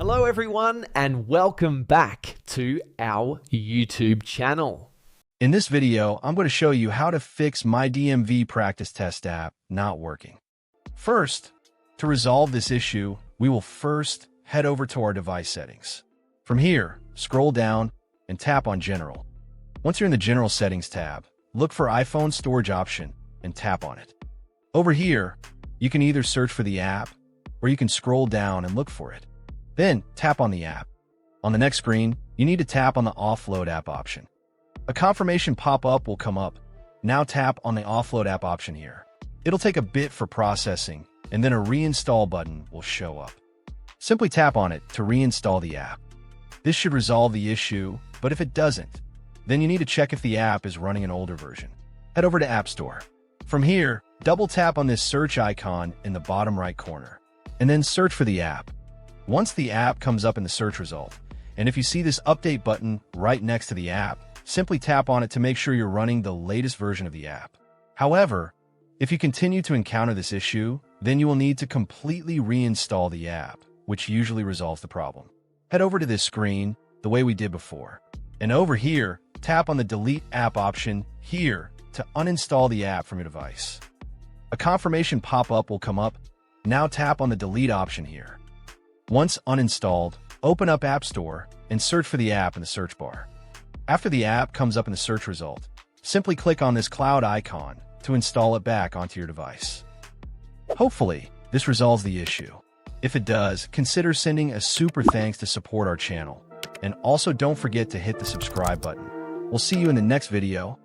Hello everyone and welcome back to our YouTube channel. In this video, I'm going to show you how to fix myDMV practice test app not working. First, to resolve this issue, we will first head over to our device settings. From here, scroll down and tap on General. Once you're in the General Settings tab, look for iPhone Storage option and tap on it. Over here, you can either search for the app or you can scroll down and look for it. Then tap on the app. On the next screen, you need to tap on the Offload app option. A confirmation pop-up will come up. Now tap on the Offload app option here. It'll take a bit for processing, and then a reinstall button will show up. Simply tap on it to reinstall the app. This should resolve the issue, but if it doesn't, then you need to check if the app is running an older version. Head over to App Store. From here, double tap on this search icon in the bottom right corner, and then search for the app. Once the app comes up in the search result, and if you see this update button right next to the app, simply tap on it to make sure you're running the latest version of the app. However, if you continue to encounter this issue, then you will need to completely reinstall the app, which usually resolves the problem. Head over to this screen the way we did before, and over here, tap on the Delete App option here to uninstall the app from your device. A confirmation pop-up will come up. Now tap on the Delete option here. Once uninstalled, open up App Store and search for the app in the search bar. After the app comes up in the search result, simply click on this cloud icon to install it back onto your device. Hopefully, this resolves the issue. If it does, consider sending a super thanks to support our channel. And also don't forget to hit the subscribe button. We'll see you in the next video.